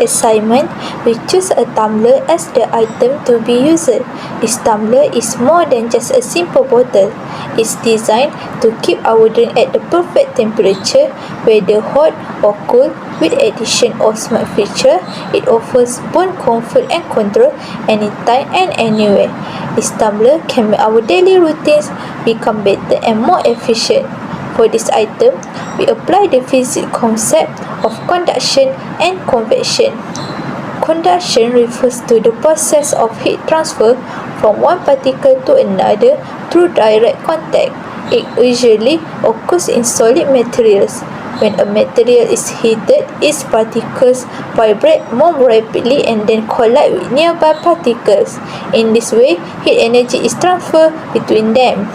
assignment, we choose a tumbler as the item to be used. This tumbler is more than just a simple bottle. It's designed to keep our drink at the perfect temperature, whether hot or cold. With addition of smart feature, it offers both comfort and control anytime and anywhere. This tumbler can make our daily routines become better and more efficient. For this item, we apply the physics concept of conduction and convection. Conduction refers to the process of heat transfer from one particle to another through direct contact. It usually occurs in solid materials. When a material is heated, its particles vibrate more rapidly and then collide with nearby particles. In this way, heat energy is transferred between them.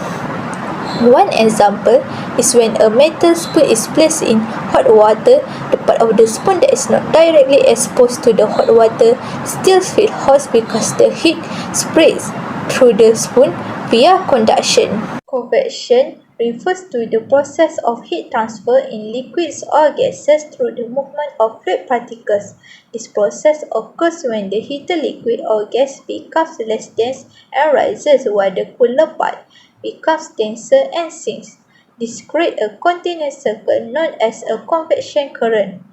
One example is when a metal spoon is placed in hot water, the part of the spoon that is not directly exposed to the hot water still feels hot because the heat spreads through the spoon via conduction. Convection refers to the process of heat transfer in liquids or gases through the movement of fluid particles. This process occurs when the heated liquid or gas becomes less dense and rises, while the cooler part becomes denser and sinks. This creates a continuous circle known as a convection current.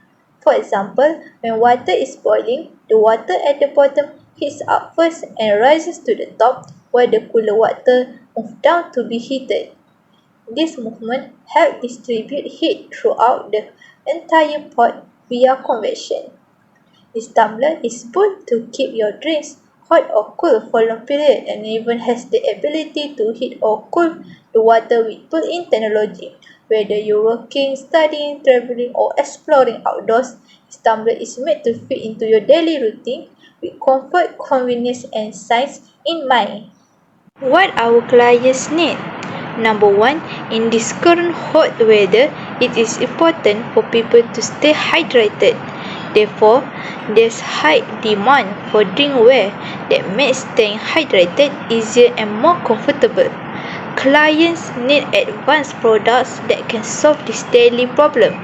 For example, when water is boiling, the water at the bottom heats up first and rises to the top, while the cooler water moves down to be heated. This movement helps distribute heat throughout the entire pot via convection. This tumbler is built to keep your drinks hot or cool for a long period and even has the ability to heat or cool the water with built-in technology. Whether you're working, studying, traveling, or exploring outdoors, this tumbler is made to fit into your daily routine with comfort, convenience, and science in mind. What our clients need? Number 1, in this current hot weather, it is important for people to stay hydrated. Therefore, there's high demand for drinkware that makes staying hydrated easier and more comfortable. Clients need advanced products that can solve this daily problem.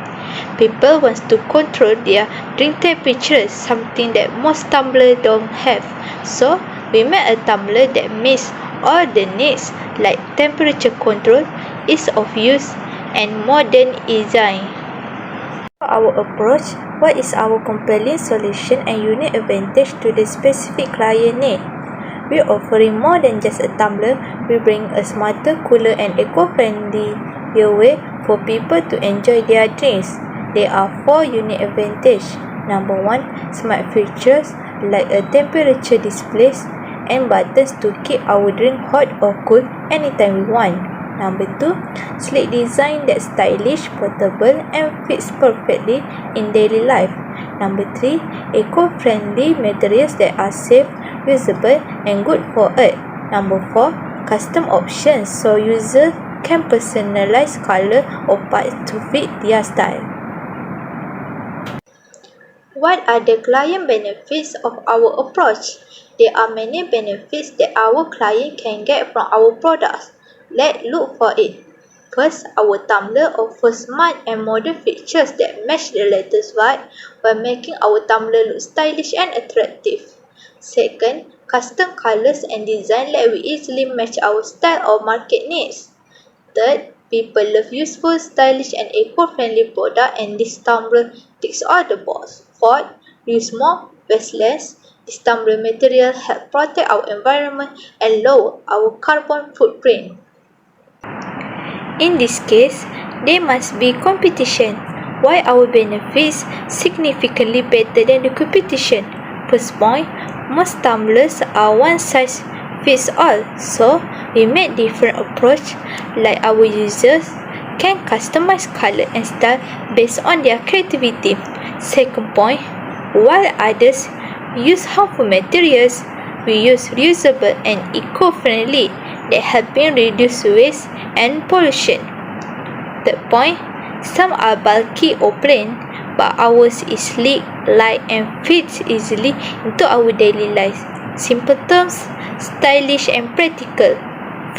People want to control their drink temperature, something that most tumblers don't have. So, we made a tumbler that meets all the needs like temperature control, ease of use, and modern design. For our approach, what is our compelling solution and unique advantage to the specific client need? We are offering more than just a tumbler. We bring a smarter, cooler, and eco-friendly way for people to enjoy their drinks. There are 4 unique advantages. Number 1, smart features like a temperature displays and buttons to keep our drink hot or cool anytime we want. Number 2, sleek design that's stylish, portable, and fits perfectly in daily life. Number 3, eco-friendly materials that are safe, usable, and good for Earth. Number 4, custom options so users can personalize color or parts to fit their style. What are the client benefits of our approach? There are many benefits that our client can get from our products. Let's look for it. First, our tumbler offers smart and modern features that match the latest vibe while making our tumbler look stylish and attractive. Second, custom colors and design let we easily match our style or market needs. Third, people love useful, stylish, and eco-friendly products, and this tumbler ticks all the boxes. Fourth, use more, waste less. This tumbler material helps protect our environment and lower our carbon footprint. In this case, there must be competition. Why our benefits significantly better than the competition? First point, most tumblers are one size fits all, so we made different approach like our users can customize color and style based on their creativity. Second point, while others use harmful materials, we use reusable and eco-friendly that helping reduce waste and pollution. Third point, some are bulky or plain, but ours is sleek, light, and fits easily into our daily lives. Simple terms, stylish and practical.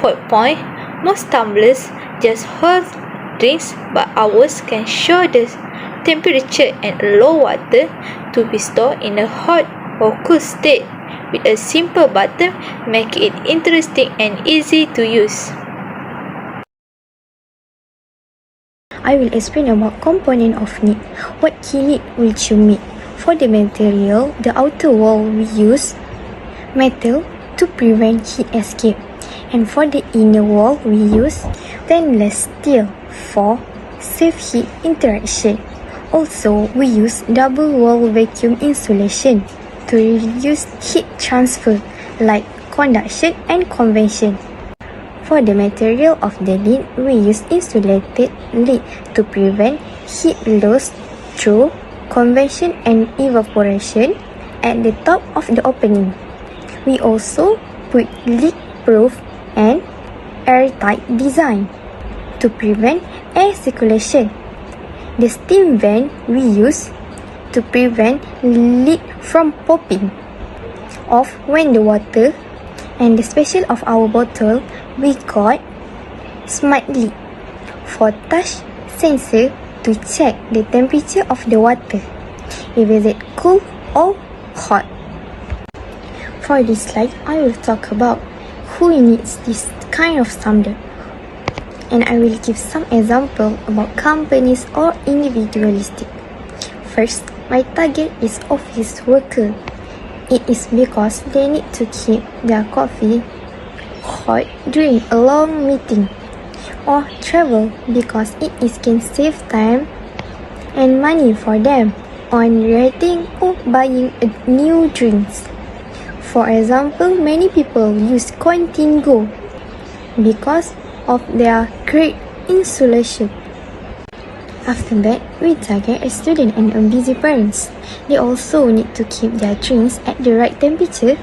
Fourth point, most tumblers just hold drinks, but ours can show the temperature and allow water to be stored in a hot or cool state with a simple button, make it interesting and easy to use. I will explain about component of need. What key need will you need? For the material, the outer wall we use metal to prevent heat escape. And for the inner wall we use stainless steel for safe heat interaction. Also, we use double wall vacuum insulation to reduce heat transfer like conduction and convection. For the material of the lid, we use insulated lid to prevent heat loss through convection and evaporation at the top of the opening. We also put leak-proof and airtight design to prevent air circulation. The steam vent we use to prevent lid from popping off when the water. And the special of our bottle, we got smart lid for touch sensor to check the temperature of the water, if it is cool or hot. For this slide, I will talk about who needs this kind of tumbler, and I will give some example about companies or individualistic. First, my target is office worker. It is because they need to keep their coffee hot during a long meeting, or travel because can save time and money for them on writing or buying a new drinks. For example, many people use Contingo because of their great insulation. After that, we target a student and a busy parents. They also need to keep their drinks at the right temperature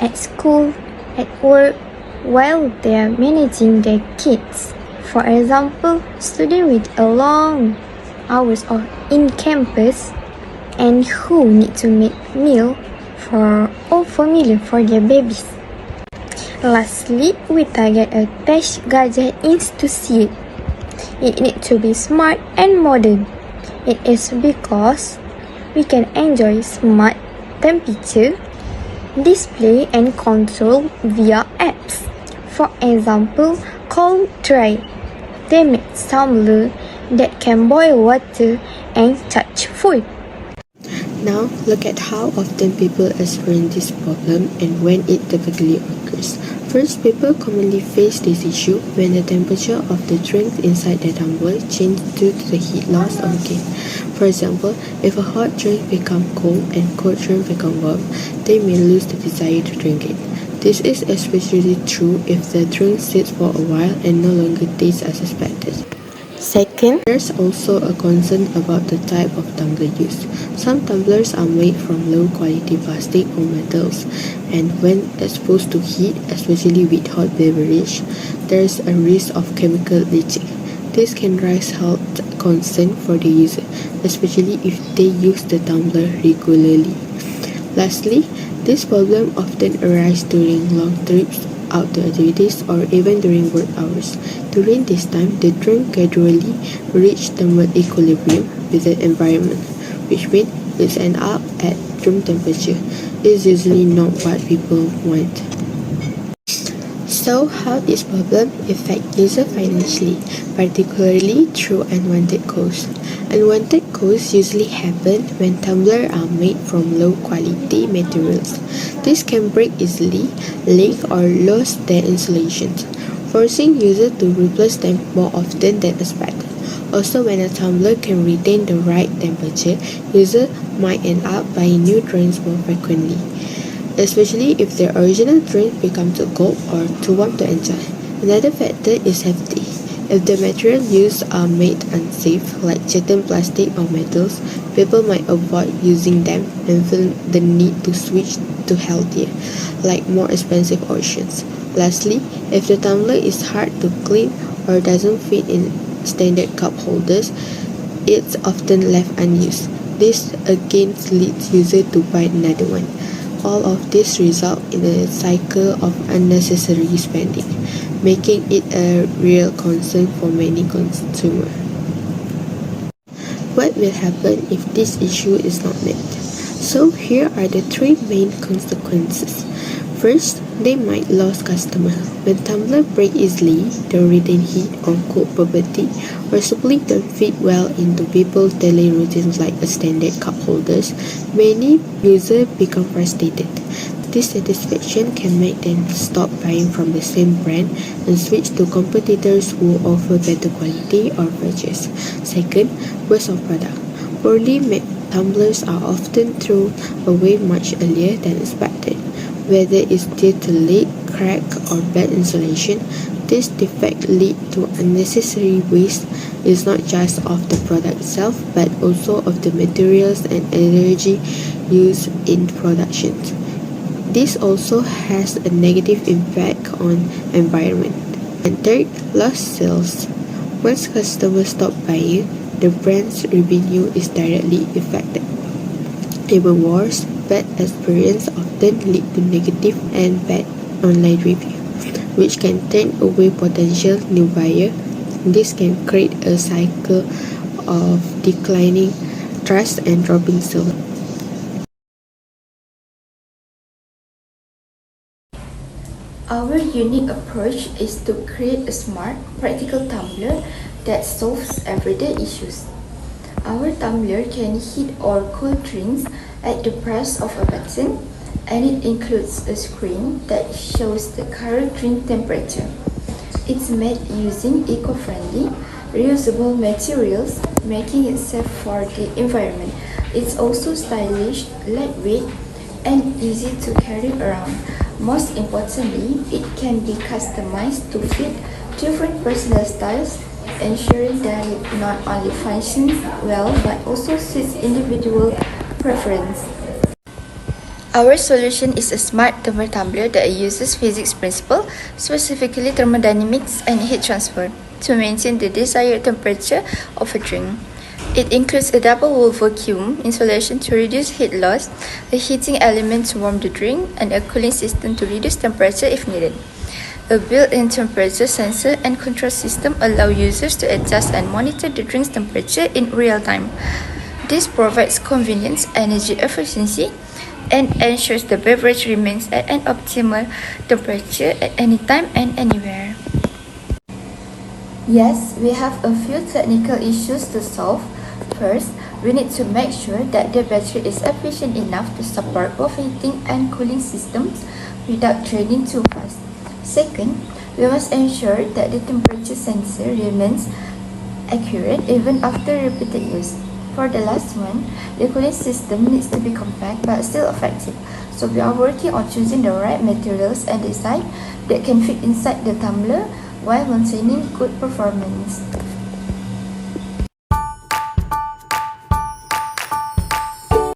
at school, at work, while they are managing their kids. For example, students with a long hours or in campus and who need to make meal for all family for their babies. Lastly, we target a tech gadget institute. It needs to be smart and modern. It is because we can enjoy smart temperature, display and control via apps. For example, cold tray. They make tumbler that can boil water and touch food. Now, look at how often people experience this problem and when it typically occurs. First, people commonly face this issue when the temperature of the drink inside the tumbler changes due to the heat loss or gain. For example, if a hot drink becomes cold and cold drink becomes warm, they may lose the desire to drink it. This is especially true if the drink sits for a while and no longer tastes as expected. Second, there's also a concern about the type of tumbler used. Some tumblers are made from low quality plastic or metals, and when exposed to heat, especially with hot beverage, there's a risk of chemical leaching. This can raise health concern for the user, especially if they use the tumbler regularly. Lastly, this problem often arises during long trips, outdoor activities, or even during work hours. During this time, the drink gradually reaches thermal equilibrium with the environment, which means it ends up at room temperature. It's usually not what people want. So, how this problem affects user financially, particularly through unwanted costs. Unwanted costs usually happen when tumblers are made from low quality materials. This can break easily, leak, or lose their insulation, forcing users to replace them more often than expected. Also, when a tumbler can retain the right temperature, users might end up buying new drinks more frequently, especially if their original drink becomes too cold or too warm to enjoy. Another factor is safety. If the materials used are made unsafe, like certain plastic or metals, people might avoid using them and feel the need to switch to healthier, like more expensive options. Lastly, if the tumbler is hard to clean or doesn't fit in standard cup holders, it's often left unused. This again leads users to buy another one. All of this result in a cycle of unnecessary spending, making it a real concern for many consumers. What will happen if this issue is not met? So here are the three main consequences. First, they might lose customer. When tumbler break easily, the retain heat or cold property or simply don't fit well into people's daily routines like a standard cup holders, many users become frustrated. Dissatisfaction can make them stop buying from the same brand and switch to competitors who offer better quality or features. Second, waste of product. Poorly made tumblers are often thrown away much earlier than expected. Whether it's due to leak, crack, or bad insulation, this defect lead to unnecessary waste is not just of the product itself, but also of the materials and energy used in production. This also has a negative impact on environment. And third, lost sales. Once customers stop buying, the brand's revenue is directly affected. Even worse, bad experience often lead to negative and bad online review, which can turn away potential new buyer. This can create a cycle of declining trust and dropping sales. Our unique approach is to create a smart, practical tumbler that solves everyday issues. Our tumbler can heat or cool drinks at the press of a button, and it includes a screen that shows the current drink temperature. It's made using eco-friendly, reusable materials, making it safe for the environment. It's also stylish, lightweight, and easy to carry around. Most importantly, it can be customized to fit different personal styles, ensuring that it not only functions well but also suits individual preference. Our solution is a smart thermal tumbler that uses physics principle, specifically thermodynamics and heat transfer, to maintain the desired temperature of a drink. It includes a double-wall vacuum insulation to reduce heat loss, a heating element to warm the drink, and a cooling system to reduce temperature if needed. A built-in temperature sensor and control system allow users to adjust and monitor the drink's temperature in real time. This provides convenience, energy efficiency, and ensures the beverage remains at an optimal temperature at any time and anywhere. Yes, we have a few technical issues to solve. First, we need to make sure that the battery is efficient enough to support both heating and cooling systems without draining too fast. Second, we must ensure that the temperature sensor remains accurate even after repeated use. For the last one, the cooling system needs to be compact but still effective. So we are working on choosing the right materials and design that can fit inside the tumbler while maintaining good performance.